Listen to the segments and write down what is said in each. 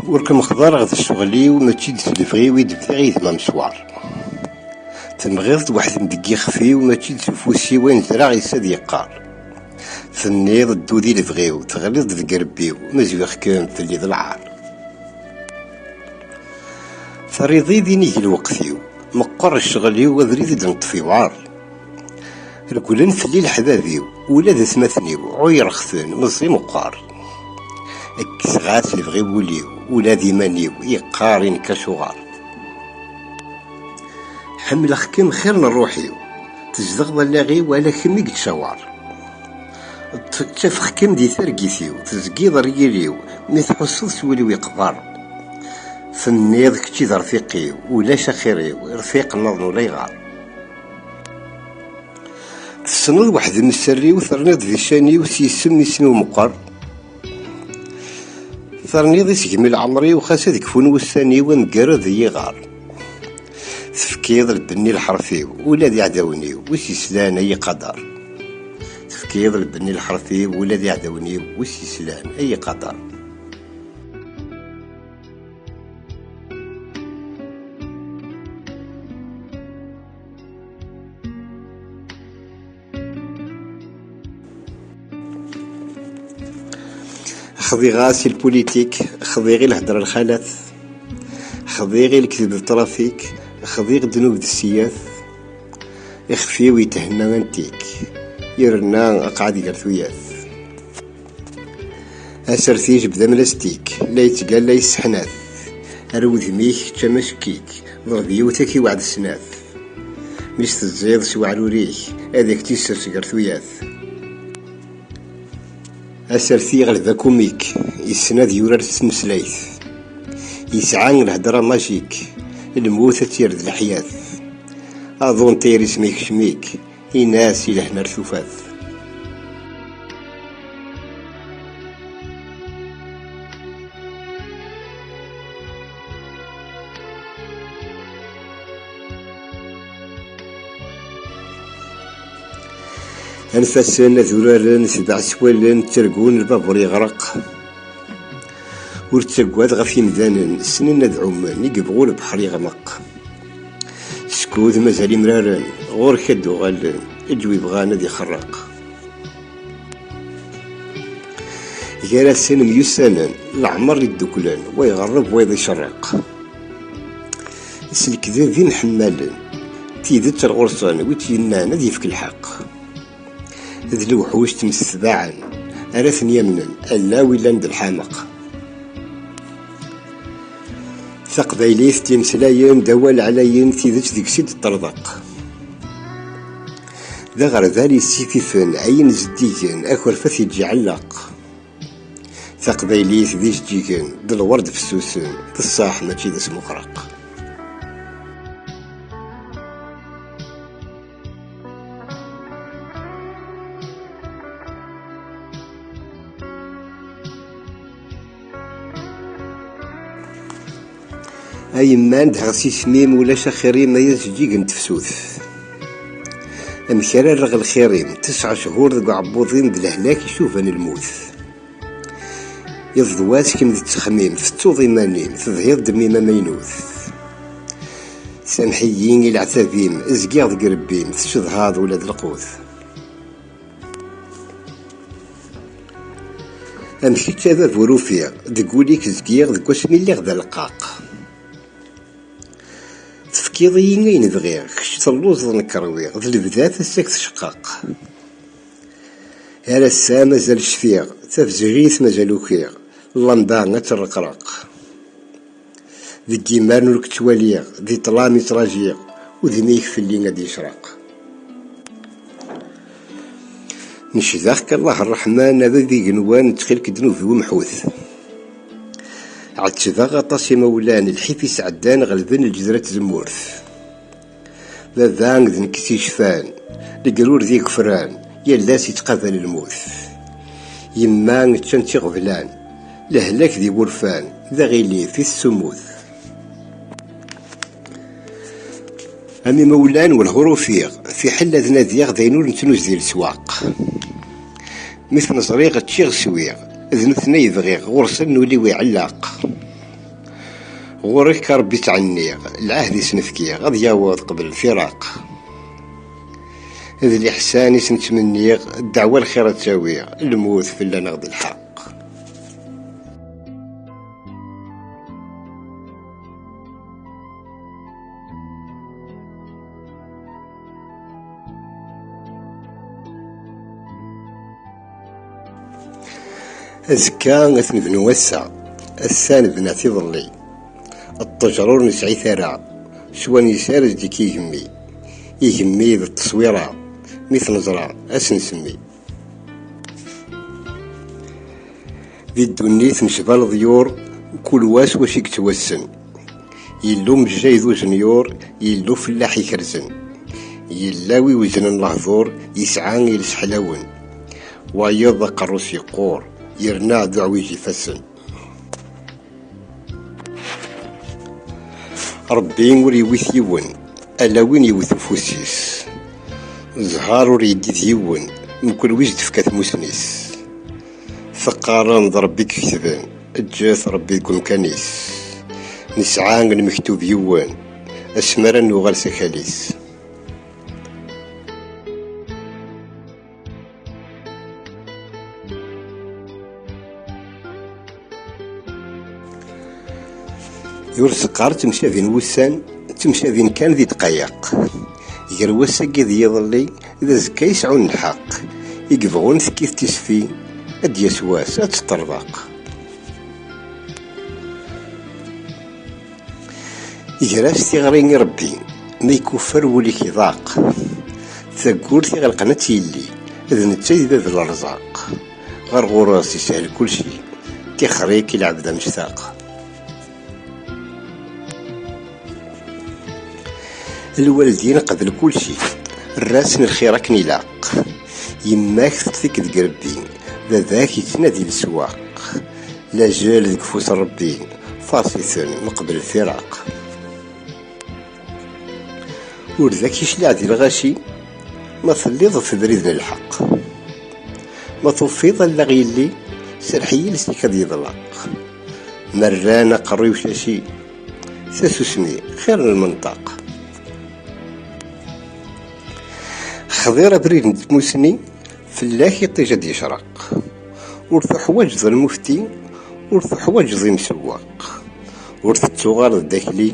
وركم خضار غد الشغلي وماشي تلفغي ويدفع يتما مسوار تنغيض واحد مدقي خفي وماشي تفوسي وين زرع يساد يقار فنيض الدودي لفغيو تغليظ ذ قربيو مزويخ كان في اللي ذا العار فريضي ديني الوقتيو مقر الشغلي وذريد نطفي وعار ركولن في الليل حبابيو ولا ذا ثمثنيو عوير خثن مزي مقار اكسغات اللي بغي وليو ولا ديمانيو يقارن كشغار حمل خكم خير نروحيو تجدغ ضلاغي ولا كمي تشوار تشاف خكم دي ثرقيثيو تزقي ضريليو ميث حصل سوليو يقدر فنيض كتشي ذا رفيقيو ولا شخيريو رفيق النظن ولا يغار تسند واحد من السريو ثرنيض في شانيو سيسمي سنو مقر ثرنيض يسقمي العمري وخاس كفون والثاني ونقرا ذي يغار تفكيض البني الحرفي ولا ذي عداوني وسيسلان اي قدر تفكيض البني الحرفي ولا ذي عداوني وسيسلان اي قدر خذي غاسي البوليتيك خذي غير الهدرة الخالات خذي غير الكذب الطرافيك خذي غير الذنوب السياف يخفي ويتهنى انتيك يرنا قاعد يقرثوياث اسرثيج بدا ملاستيك لا يتقال لا يسحناث اروذ ميك تمشكيك ضربيوتك وعد السناث مش تزيض سوى علوريك هذاك تيسر سقرثوياث أسرثي غلبا كوميك يسناد يورار تسمسلايث يسعان الهدرة ماجيك الموت تيرد الحياة أظن تيري سميك شميك يناس إلهنا رثوفاث أنفاسن ذرارن سبع سوالن ترقون البابور يغرق ورتقواد غفي مذانن سنين ذ عمان يقبغوا البحر يغمق سكوذ مازال مرارن غور كدو غالن الجوي بغانا ذي خرق جالسن ميسانن العمر يدوكلن ويغرب ويض يشرق سلك ذين حمالن تيدت الغرصان ويتينان ذي يفك الحق ذي الوحوش تمستباعا أرثن يمنا ألا ولا ند الحامق ثقبيليث تيمسلاين دوال عليين تيذج ذيك سيد الطردق ذا غير ذالي السيفيفن عين زديجن أكور فثي جعلق ثقبيليث ذي جديجن ذا الورد في السوسن ذا الصاح ماشي ذا اسمو خرق أي مان دهغسي سميم ولا شخيري ما يزجيق تفسوث أمكرا رغ الخيرين 9 شهور ذو عبوضين ذي الهلاك يشوفن الموت يضواس كم ذي التخميم فتوض إيمانين تظهير دميمة مينوث سامحيين العتابيم ازقيا ذي قربيم تشظهاض ولا ذي القوث أمشي تابا بوروفيا ذي قوليك ازقيا ذي قوسمي اللي غدا القاق تفكيضي غين بغيغ كشت اللوز نكرويغ ذي البداية الساك تشقاق هلا السا مازال شفيغ تفزغيث مازال وكيغ اللمبا ترقرق ذي الديمان وركتواليغ ذي طلامي تراجيغ وذي ميك في اللي غادي يشرق نشذاخك الله الرحمن هذا ذي قنوان تخيلك دنوب ومحوث عاد تشذاغ غطاسي مولان الحيفي سعدان غلبان الجزرة زمورث ذاذان ذن كسي شفان لقرور ذي كفران يلاس يتقبل الموت يمان تشنتي غفلان لهلاك ذي بورفان ذا غيلي في السموث أمي مولان والهروفيغ في حلة ذناديغ ذينور نتنوز ذي السواق مثل نصريغ تشيغ سويغ ذنثني يبغيغ غرسن نولي ويعلاق غورك ربي تعنيغ العهد يسنفكي غاد ياوض قبل الفراق. هذا الإحسان يسنتمنيغ الدعوة الخير تساويغ الموت في الله نغض الحق. أزكا أثنبنو وسع السان بنا تظلي الطجرور نسعي ثرى سوى نسارز ديك يهمي ذا التصويرة مثل نزرع أسنسمي ذي الدنيث نشبال ضيور كل واس واش يكتوسن يلو مجاي ذو جنيور يلو فلاح يكرزن يلاوي وزن اللهذور يسعان يلس حلاون ويضا قروس يقور يرنا دعويج يفسن. ربي ور يوث يون ألا وين يوث فوسيس زهار ور يدي يون مكل وجد فكات موسنيس ثقاران ضربي كتبان الجاث ربي يكون كنيس نسعان المكتوب يوان أسمرا نوغال سكاليس. يرزقار تمشافين وسان تمشافين كان ذي دقايق يروسا كذي يظلي إذا زكا يسعون الحق يقبغون ثكيث تسفي أد يسواس أتطرباق يجراس تيغريني ربي ما يكفر وليك يضاق ثقول تيغلقنا تيلي إذا نتسيد باب الأرزاق غير غراس يسهل كل شي تيخريك العبد مشتاق. الوالدين قبل كل شيء الراس الخير كني لاق يماك تفيك ذقربي ذاك يتنادي السواق لا جال ذك فوس ربي فاصل مقبل الفراق ورذاك يشلع دي الغاشي ما تليض في بريدنا الحق ما توفيض الا غيلي سرحي لسيك ذي ضلاق مرانا قري وشاشي ساسوسني خير المنطق خضيرة بريد نتموسني فلاح يطيج دي يشرق ورث حواج ذا المفتي ورث حواج ذي مسواق ورث التغار الداخلي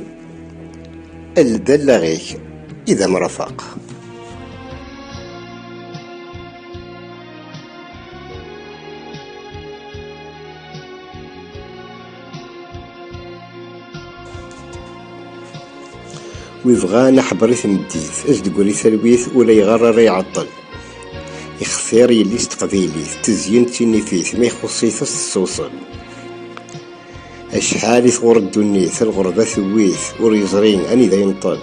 الدالة غيك إذا مرفق. ويبغانا حبريث مديث اش تقولي ثلويث ولا يغرر يعطل يختار يلي تقبيلي تزيين تينيفيث ما يخصيث السوصل اشحال ثغور الدنيث الغربة ثويث وريزرين اني ذا ينطل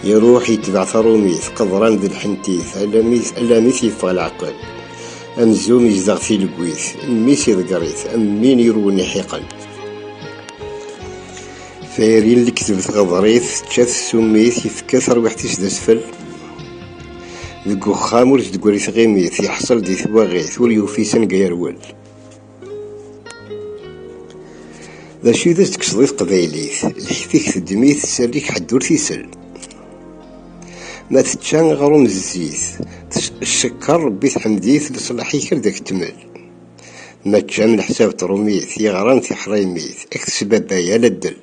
يروح يتبع ثروميث قضران ذي الحنتيث ألاميث يفغى العقل أمزوم يزدغ في القويث ميس يذقريث أمين يروني حقل فايرين اللي كتبت غضريث تشاف السميث يفكاثر وحتيش دا سفل ذك وخام ورش تقوليث غيميث يحصل دي ثواغيث وليوفي سنقا يرول ذا شي ذا تكسضيث قبايليث الحفيك تدميث ساليك حدور تيسل ما تتشان غروم الزيث الشكر ربي تحمديث لصلاحيك لذاك التمل ما تشام الحساب تروميث يغران في حريميث اكتسب بايا للدل